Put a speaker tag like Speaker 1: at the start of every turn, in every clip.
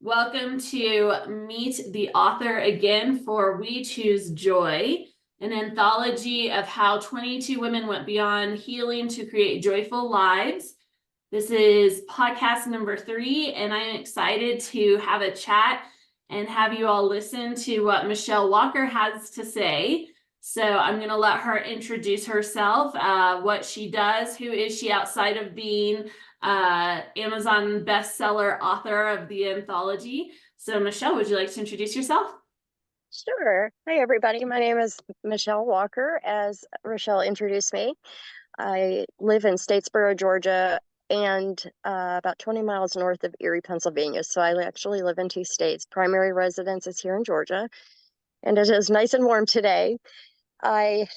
Speaker 1: Welcome to Meet the Author again for We Choose Joy, an anthology of how 22 women went beyond healing to create joyful lives. This is podcast number 3, and I'm excited to have a chat and have you all listen to what Michelle Walker has to say. So I'm going to let her introduce herself, what she does, who is she outside of being Amazon bestseller author of the anthology. So Michelle, would you like to introduce yourself?
Speaker 2: Sure. Hi, everybody. My name is Michelle Walker, as Rachelle introduced me. I live in Statesboro, Georgia, and about 20 miles north of Erie, Pennsylvania. So I actually live in 2 states. Primary residence is here in Georgia, and it is nice and warm today. I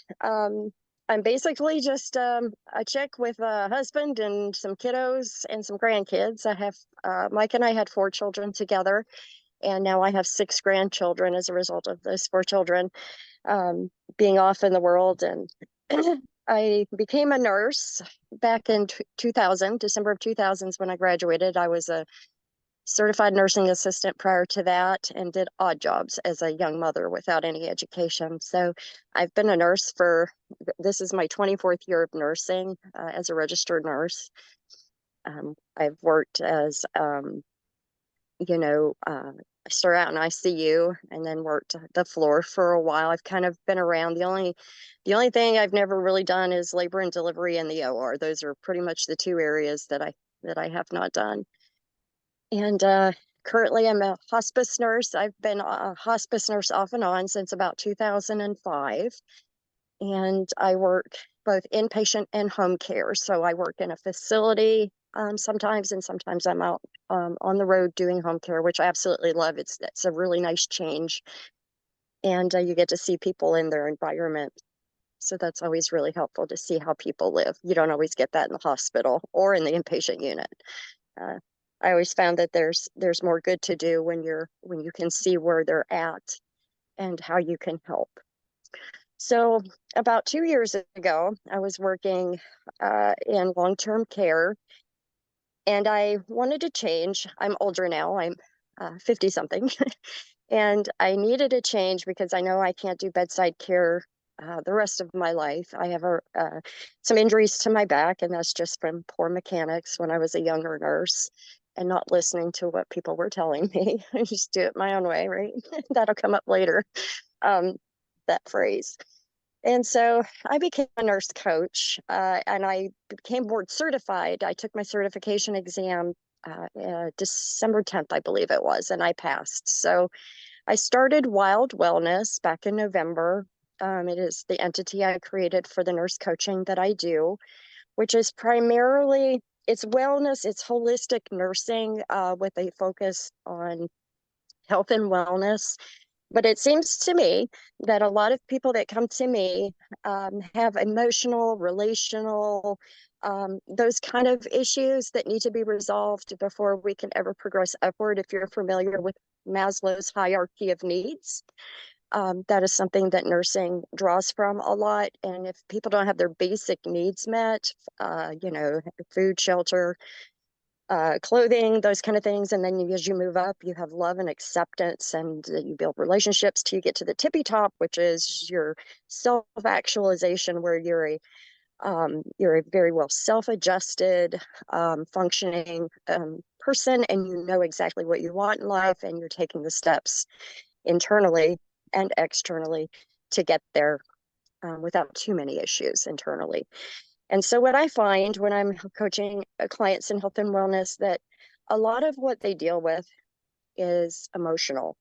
Speaker 2: I'm basically just a chick with a husband and some kiddos and some grandkids. I have Mike and I had 4 children together, and now I have 6 grandchildren as a result of those 4 children being off in the world. And I became a nurse back in 2000. December of 2000 is when I graduated. I was a certified nursing assistant prior to that and did odd jobs as a young mother without any education. So I've been a nurse this is my 24th year of nursing as a registered nurse. I've worked as I started out in ICU and then worked the floor for a while. I've kind of been around. The only thing I've never really done is labor and delivery in the OR. Those are pretty much the 2 areas that I have not done. And currently I'm a hospice nurse. I've been a hospice nurse off and on since about 2005. And I work both inpatient and home care. So I work in a facility sometimes, and sometimes I'm out on the road doing home care, which I absolutely love. It's a really nice change, and you get to see people in their environment. So that's always really helpful to see how people live. You don't always get that in the hospital or in the inpatient unit. Uh, I always found that there's more good to do when you can see where they're at and how you can help. So about 2 years ago, I was working in long-term care, and I wanted to change. I'm older now. I'm 50 something, and I needed a change because I know I can't do bedside care the rest of my life. I have some injuries to my back, and that's just from poor mechanics when I was a younger nurse and not listening to what people were telling me. I just do it my own way, right? That'll come up later, um, that phrase. And so I became a nurse coach, and I became board certified. I took my certification exam December 10th, I believe it was, and I passed. So I started Wild Wellness back in November. It is the entity I created for the nurse coaching that I do, which is primarily it's wellness, it's holistic nursing with a focus on health and wellness. But it seems to me that a lot of people that come to me have emotional, relational, those kind of issues that need to be resolved before we can ever progress upward. If you're familiar with Maslow's hierarchy of needs, that is something that nursing draws from a lot. And if people don't have their basic needs met, food, shelter, clothing, those kind of things. And then as you move up, you have love and acceptance, and you build relationships till you get to the tippy top, which is your self-actualization, where you're a very well self-adjusted, functioning person, and you know exactly what you want in life, and you're taking the steps internally and externally to get there without too many issues internally. And so what I find when I'm coaching clients in health and wellness, that a lot of what they deal with is emotional,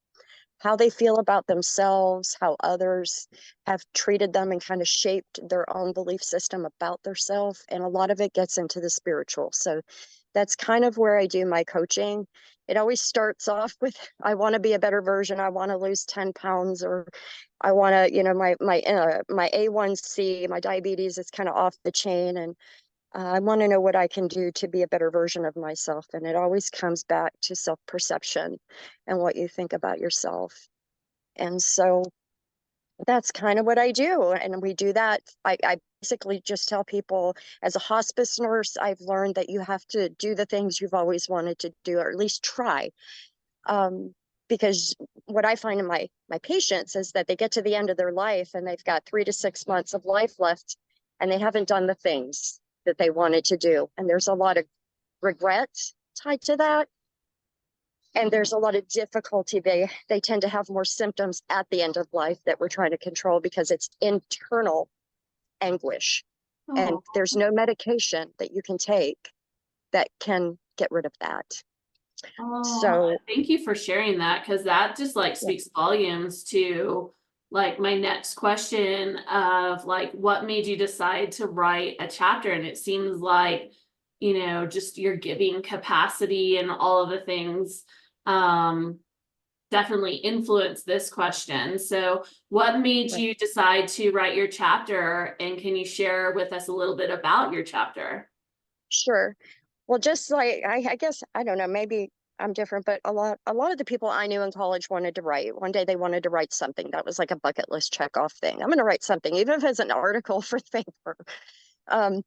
Speaker 2: how they feel about themselves, how others have treated them and kind of shaped their own belief system about themselves. And a lot of it gets into the spiritual. So that's kind of where I do my coaching. It always starts off with, I want to be a better version. I want to lose 10 pounds, or I want to, my A1C, my diabetes is kind of off the chain. And I want to know what I can do to be a better version of myself. And it always comes back to self-perception and what you think about yourself. And so that's kind of what I do. And we do that. I basically just tell people, as a hospice nurse, I've learned that you have to do the things you've always wanted to do, or at least try. Because what I find in my patients is that they get to the end of their life and they've got 3 to 6 months of life left, and they haven't done the things that they wanted to do. And there's a lot of regret tied to that. And there's a lot of difficulty. They tend to have more symptoms at the end of life that we're trying to control because it's internal anguish. And
Speaker 1: Oh,
Speaker 2: there's no medication that you can take that can get rid of that.
Speaker 1: oh,
Speaker 2: So,
Speaker 1: thank you for sharing that, because that just like
Speaker 2: yeah,
Speaker 1: speaks volumes to like my next question of like what made you decide to write a chapter. And it seems like, just your giving capacity and all of the things um definitely influence this question. So what made
Speaker 2: right.
Speaker 1: you decide to write your chapter, and can you share with us a little bit about your chapter?
Speaker 2: Sure. Well, just like I guess I don't know, maybe I'm different, but a lot of the people I knew in college wanted to write. One day they wanted to write something that was like a bucket list check off thing. I'm going to write something, even if it's an article for the paper. Um,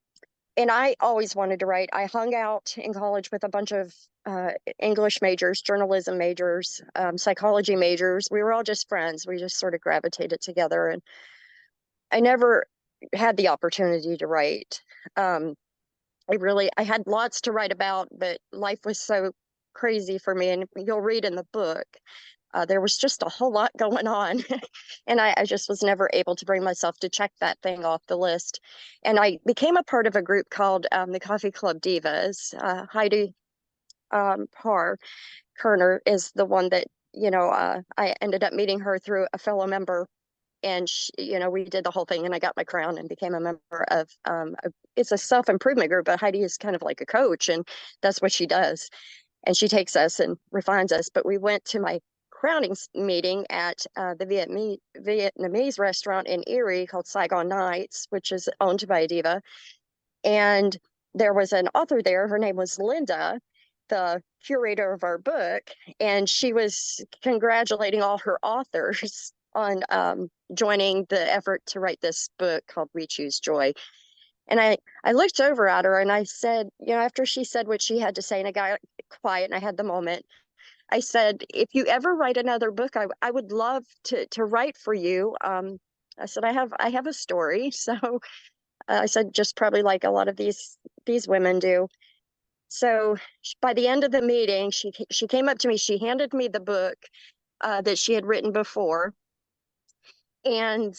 Speaker 2: and I always wanted to write. I hung out in college with a bunch of English majors, journalism majors, psychology majors. We were all just friends. We just sort of gravitated together, and I never had the opportunity to write. Um, I had lots to write about, but life was so crazy for me. And you'll read in the book, there was just a whole lot going on. And I just was never able to bring myself to check that thing off the list. And I became a part of a group called the Coffee Club Divas. Heidi Parr Kerner is the one that, I ended up meeting her through a fellow member, and we did the whole thing, and I got my crown and became a member of it's a self-improvement group, but Heidi is kind of like a coach, and that's what she does. And she takes us and refines us. But we went to my crowning meeting at the Vietnamese restaurant in Erie called Saigon Nights, which is owned by a diva. And there was an author there. Her name was Linda, the curator of our book, and she was congratulating all her authors on joining the effort to write this book called We Choose Joy. And I looked over at her and I said, after she said what she had to say, and I got quiet and I had the moment, I said, if you ever write another book, I would love to write for you. I said, I have a story. So I said, just probably like a lot of these women do. So by the end of the meeting, she came up to me. She handed me the book that she had written before, and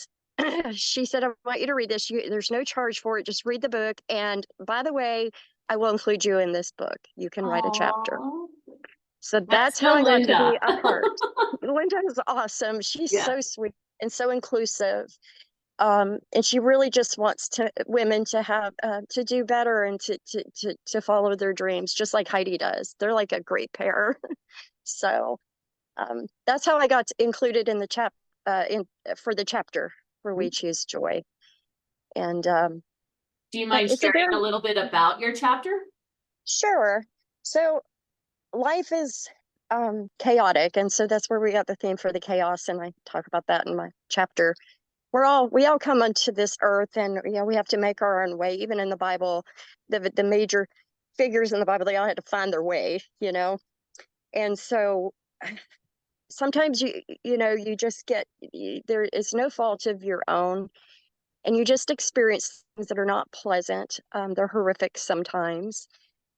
Speaker 2: she said, "I want you to read this. There's no charge for it. Just read the book. And by the way, I will include you in this book. You can write a chapter."
Speaker 1: Oh,
Speaker 2: So
Speaker 1: that's
Speaker 2: that's how
Speaker 1: so
Speaker 2: I got to be
Speaker 1: Linda.
Speaker 2: a part. Linda is awesome. She's
Speaker 1: Yeah.
Speaker 2: so sweet and so inclusive. And she really just wants women to have to do better and to follow their dreams, just like Heidi does. They're like a great pair. So that's how I got included in the in for the chapter for We Choose Joy. And
Speaker 1: Do you mind
Speaker 2: it's a
Speaker 1: sharing a
Speaker 2: very
Speaker 1: little bit about your chapter?
Speaker 2: sure. So life is chaotic, and so that's where we got the theme for the chaos, and I talk about that in my chapter. We all come onto this earth, and we have to make our own way. Even in the Bible, the major figures in the Bible, they all had to find their way. And so sometimes you just there is no fault of your own, and you just experience things that are not pleasant. They're horrific sometimes.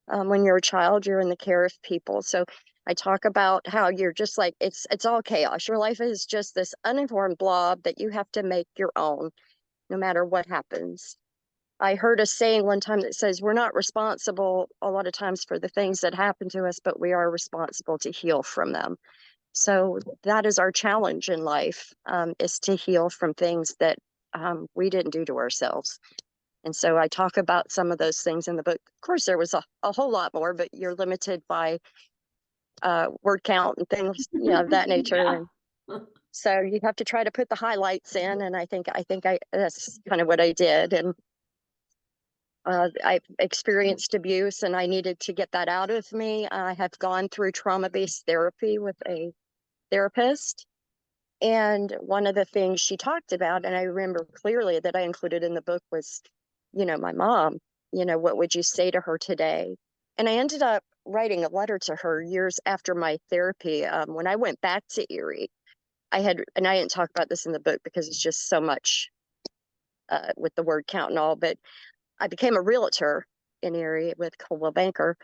Speaker 2: When you're a child, you're in the care of people. So I talk about how you're just like it's all chaos. Your life is just this uninformed blob that you have to make your own, no matter what happens. I heard a saying one time that says we're not responsible a lot of times for the things that happen to us, but we are responsible to heal from them. So that is our challenge in life, is to heal from things that we didn't do to ourselves. And so I talk about some of those things in the book. Of course, there was a whole lot more, but you're limited by word count and things, of that nature.
Speaker 1: Yeah.
Speaker 2: And so you have to try to put the highlights in. And I think that's kind of what I did. And I experienced abuse, and I needed to get that out of me. I have gone through trauma-based therapy with a therapist. And one of the things she talked about, and I remember clearly that I included in the book, was, my mom, what would you say to her today? And I ended up writing a letter to her years after my therapy. When I went back to Erie, and I didn't talk about this in the book because it's just so much with the word count and all, but I became a realtor in Erie with Coldwell Banker.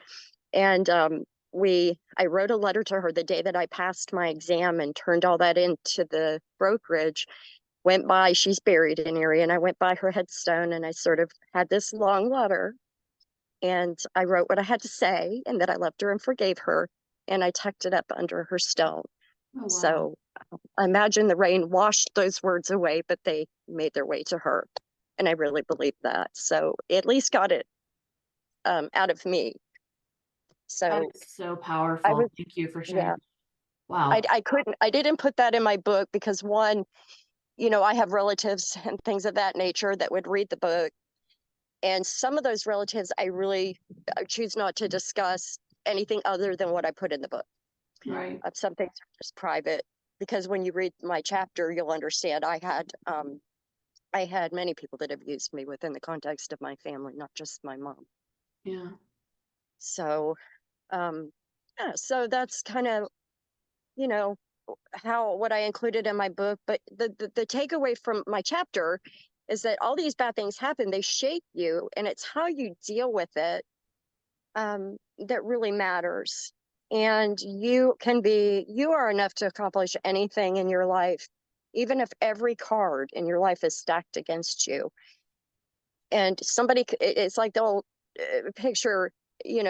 Speaker 2: And I wrote a letter to her the day that I passed my exam and turned all that into the brokerage. Went by, she's buried in Erie, and I went by her headstone and I sort of had this long letter. And I wrote what I had to say and that I loved her and forgave her. And I tucked it up under her stone.
Speaker 1: Oh, wow.
Speaker 2: So I imagine the rain washed those words away, but they made their way to her. And I really believe that. So at least got it out of me.
Speaker 1: That
Speaker 2: So
Speaker 1: is so
Speaker 2: I was,
Speaker 1: powerful. Thank you for sharing.
Speaker 2: yeah,
Speaker 1: Wow.
Speaker 2: I didn't put that in my book because one, I have relatives and things of that nature that would read the book. And some of those relatives, I really choose not to discuss anything other than what I put in the book.
Speaker 1: Right.
Speaker 2: Some things are just private because when you read my chapter, you'll understand I had many people that abused me within the context of my family, not just my mom.
Speaker 1: Yeah.
Speaker 2: So, yeah, so that's kind of, you know, what I included in my book. But the takeaway from my chapter is that all these bad things happen, they shape you, and it's how you deal with it that really matters. And you are enough to accomplish anything in your life, even if every card in your life is stacked against you. And it's like the old picture,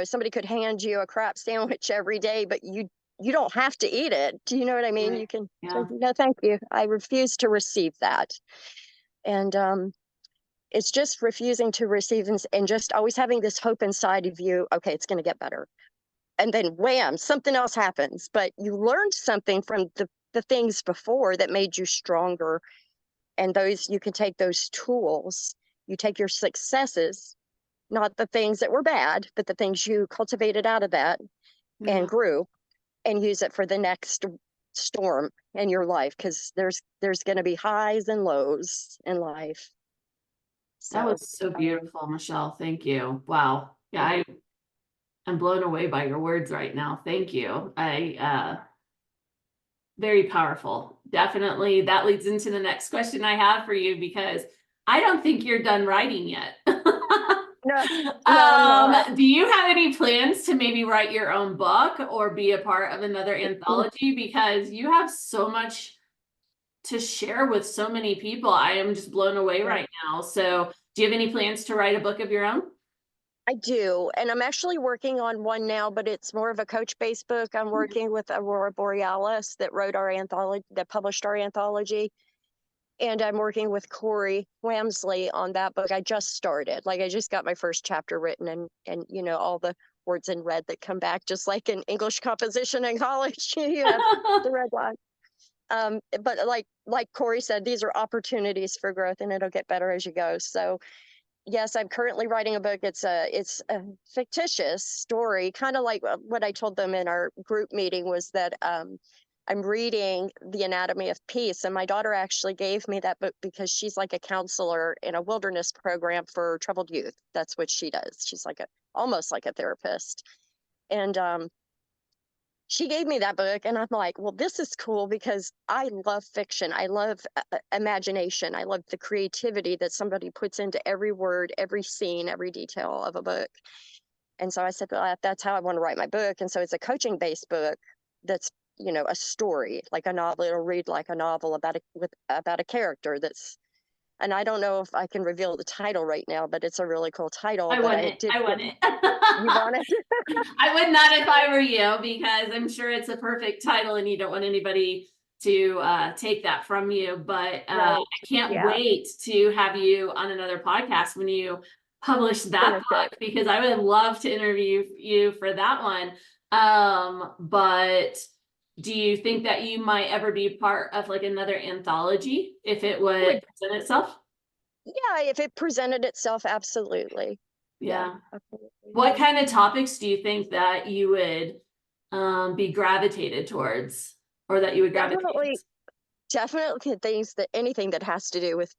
Speaker 2: somebody could hand you a crap sandwich every day, but you don't have to eat it. Do you know what I mean?
Speaker 1: Right.
Speaker 2: You can say,
Speaker 1: Yeah.
Speaker 2: no, thank you. I refuse to receive that. And it's just refusing to receive and just always having this hope inside of you. Okay, it's going to get better. And then wham, something else happens. But you learned something from the things before that made you stronger. And you can take those tools, you take your successes, not the things that were bad, but the things you cultivated out of that and
Speaker 1: Yeah.
Speaker 2: grew, and use it for the next storm in your life. Because there's going to be highs and lows in life.
Speaker 1: That
Speaker 2: So
Speaker 1: was so
Speaker 2: um,
Speaker 1: beautiful, Michelle. Thank you. Wow. Yeah, I'm blown away by your words right now. Thank you. Very powerful. Definitely. That leads into the next question I have for you because I don't think you're done writing yet.
Speaker 2: no, no, I'm not.
Speaker 1: Do you have any plans to maybe write your own book or be a part of another anthology? Because you have so much to share with so many people. I am just blown away
Speaker 2: Yeah,
Speaker 1: right now. So, do you have any plans to write a book of your own?
Speaker 2: I do, and I'm actually working on one now, but it's more of a coach-based book. I'm working with Aurora Borealis that wrote our anthology, that published our anthology, and I'm working with Corey Wamsley on that book. I just started, like I just got my first chapter written, and all the words in red that come back, just like in English composition in college, you have the red line. But like Corey said, these are opportunities for growth, and it'll get better as you go. So yes, I'm currently writing a book. It's a fictitious story, kind of like what I told them in our group meeting was that I'm reading The Anatomy of Peace, and my daughter actually gave me that book because she's like a counselor in a wilderness program for troubled youth. That's what she does. She's like almost like a therapist, and she gave me that book, and I'm like, well, this is cool because I love fiction. I love imagination. I love the creativity that somebody puts into every word, every scene, every detail of a book. And so I said, well, that's how I want to write my book. And so it's a coaching based book that's, a story, like a novel. It'll read like a novel about a character and I don't know if I can reveal the title right now, but it's a really cool title.
Speaker 1: I
Speaker 2: But
Speaker 1: want
Speaker 2: I
Speaker 1: it.
Speaker 2: did
Speaker 1: I
Speaker 2: give,
Speaker 1: want it.
Speaker 2: you want it?
Speaker 1: I would not if I were you, because I'm sure it's a perfect title and you don't want anybody to take that from you. But I
Speaker 2: Right.
Speaker 1: can't
Speaker 2: Yeah.
Speaker 1: wait to have you on another podcast when you publish that
Speaker 2: Finish it.
Speaker 1: book, because I would love to interview you for that one. But do you think that you might ever be part of like another anthology if it would present itself?
Speaker 2: Yeah, if it presented itself, absolutely. Yeah,
Speaker 1: Yeah.
Speaker 2: absolutely.
Speaker 1: What kind of topics do you think that you would be gravitated towards, or that you would gravitate
Speaker 2: Definitely,
Speaker 1: towards?
Speaker 2: definitely anything that has to do with,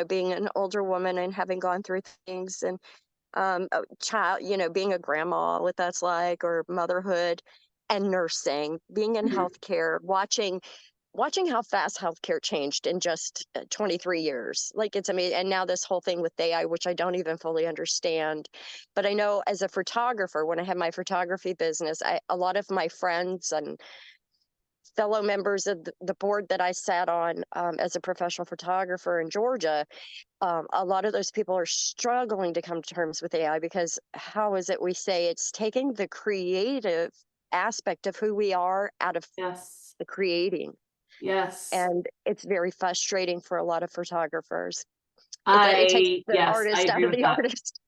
Speaker 2: being an older woman and having gone through things. And child, being a grandma, what that's like, or motherhood and nursing, being in
Speaker 1: Mhm.
Speaker 2: healthcare, watching how fast healthcare changed in just 23 years. Like it's amazing. And now this whole thing with AI, which I don't even fully understand. But I know as a photographer, when I had my photography business, a lot of my friends and fellow members of the board that I sat on as a professional photographer in Georgia, a lot of those people are struggling to come to terms with AI because how is it we say it's taking the creative aspect of who we are out of
Speaker 1: Yes.
Speaker 2: the creating.
Speaker 1: Yes.
Speaker 2: And it's very frustrating for a lot of photographers. It takes the
Speaker 1: Yes, I
Speaker 2: artist out
Speaker 1: agree
Speaker 2: of
Speaker 1: with
Speaker 2: the
Speaker 1: that.
Speaker 2: artist.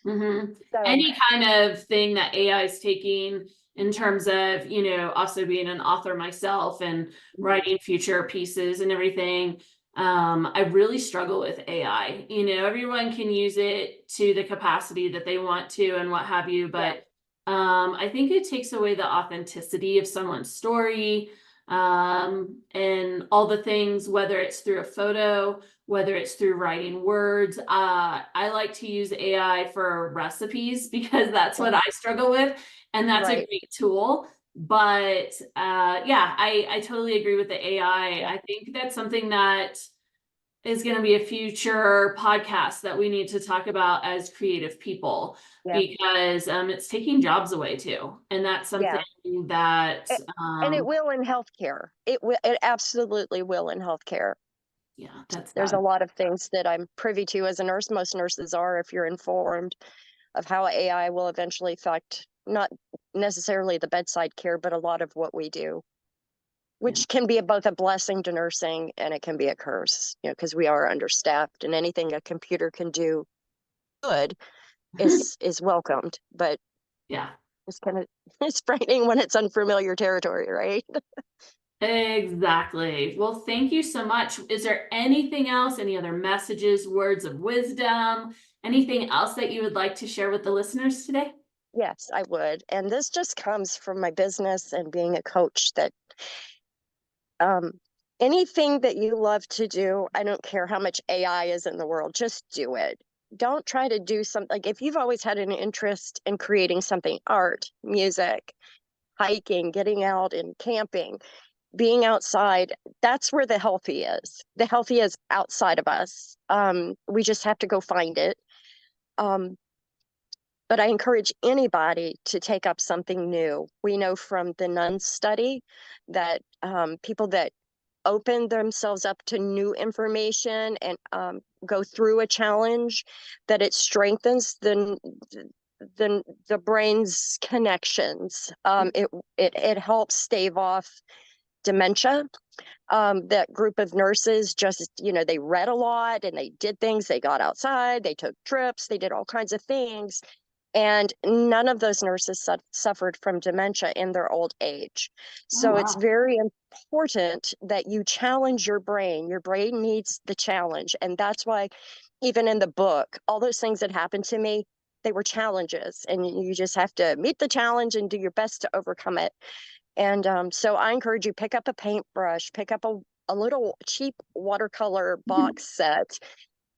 Speaker 2: So
Speaker 1: Any kind of thing that AI is taking in terms of, also being an author myself and
Speaker 2: mhm,
Speaker 1: writing future pieces and everything. I really struggle with AI. Everyone can use it to the capacity that they want to and what have you,
Speaker 2: yeah,
Speaker 1: but I think it takes away the authenticity of someone's story, and all the things, whether it's through a photo, whether it's through writing words. I like to use AI for recipes because that's
Speaker 2: yeah,
Speaker 1: what I struggle with, and that's a
Speaker 2: right,
Speaker 1: great tool. But yeah, I totally agree with the AI.
Speaker 2: yeah,
Speaker 1: I think that's something that is going to be a future podcast that we need to talk about as creative people,
Speaker 2: yeah,
Speaker 1: because it's taking jobs away too, and that's something
Speaker 2: yeah.
Speaker 1: that
Speaker 2: A- And it will in healthcare. It absolutely will in healthcare.
Speaker 1: yeah, that's
Speaker 2: There's a
Speaker 1: sad.
Speaker 2: lot of things that I'm privy to as a nurse. Most nurses are, if you're informed of how AI will eventually affect not necessarily the bedside care, but a lot of what we do,
Speaker 1: Yeah.
Speaker 2: which can be both a blessing to nursing and it can be a curse, because we are understaffed and anything a computer can do good is welcomed. But
Speaker 1: Yeah.
Speaker 2: it's kind of it's frightening when it's unfamiliar territory, right?
Speaker 1: Exactly. Well, thank you so much. Is there anything else, any other messages, words of wisdom, anything else that you would like to share with the listeners today?
Speaker 2: Yes, I would. And this just comes from my business and being a coach that um, anything that you love to do, I don't care how much AI is in the world, just do it. Don't try to do something like if you've always had an interest in creating something, art, music, hiking, getting out and camping, being outside, that's where the healthy is. The healthy is outside of us. We just have to go find it. Um, but I encourage anybody to take up something new. We know from the nun study that people that open themselves up to new information and go through a challenge, that it strengthens the brain's connections. It helps stave off dementia. That group of nurses just, they read a lot and they did things. They got outside, they took trips, they did all kinds of things. And none of those nurses suffered from dementia in their old age.
Speaker 1: Oh,
Speaker 2: So it's
Speaker 1: wow.
Speaker 2: very important that you challenge your brain. Your brain needs the challenge. And that's why, even in the book, all those things that happened to me, they were challenges. And you just have to meet the challenge and do your best to overcome it. And so I encourage you, pick up a paintbrush, pick up a little cheap watercolor box set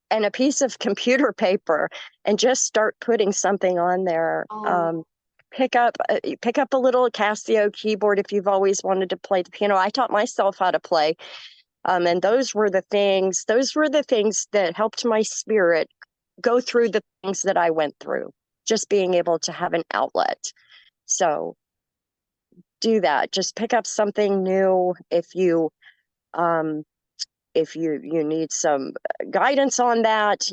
Speaker 2: and a piece of computer paper and just start putting something on there.
Speaker 1: Oh,
Speaker 2: Pick up a little Casio keyboard if you've always wanted to play the piano. I taught myself how to play, and those were the things that helped my spirit go through the things that I went through. Just being able to have an outlet. So do that. Just pick up something new um, if you need some guidance on that.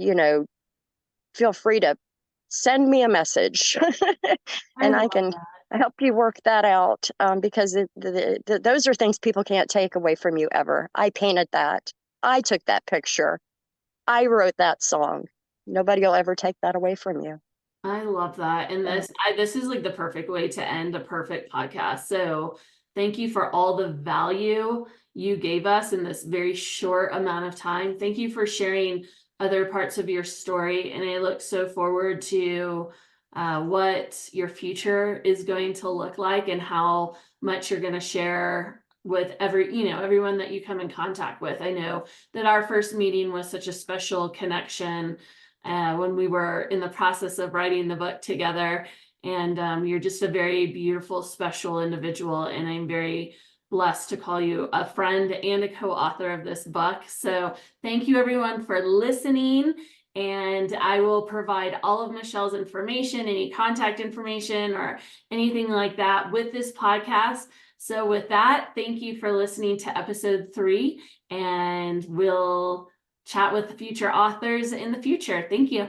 Speaker 2: Feel free to send me a message
Speaker 1: I
Speaker 2: and I
Speaker 1: love
Speaker 2: can
Speaker 1: that.
Speaker 2: help you work that out, because those are things people can't take away from you ever. I painted that. I took that picture. I wrote that song. Nobody will ever take that away from you.
Speaker 1: I love that. And
Speaker 2: So,
Speaker 1: this is like the perfect way to end a perfect podcast. So thank you for all the value you gave us in this very short amount of time. Thank you for sharing other parts of your story. And I look so forward to what your future is going to look like and how much you're going to share with everyone that you come in contact with. I know that our first meeting was such a special connection, when we were in the process of writing the book together. And you're just a very beautiful, special individual. And I'm very blessed to call you a friend and a co-author of this book. So thank you everyone for listening. And I will provide all of Michelle's information, any contact information or anything like that with this podcast. So with that, thank you for listening to episode 3, and we'll chat with the future authors in the future. Thank you.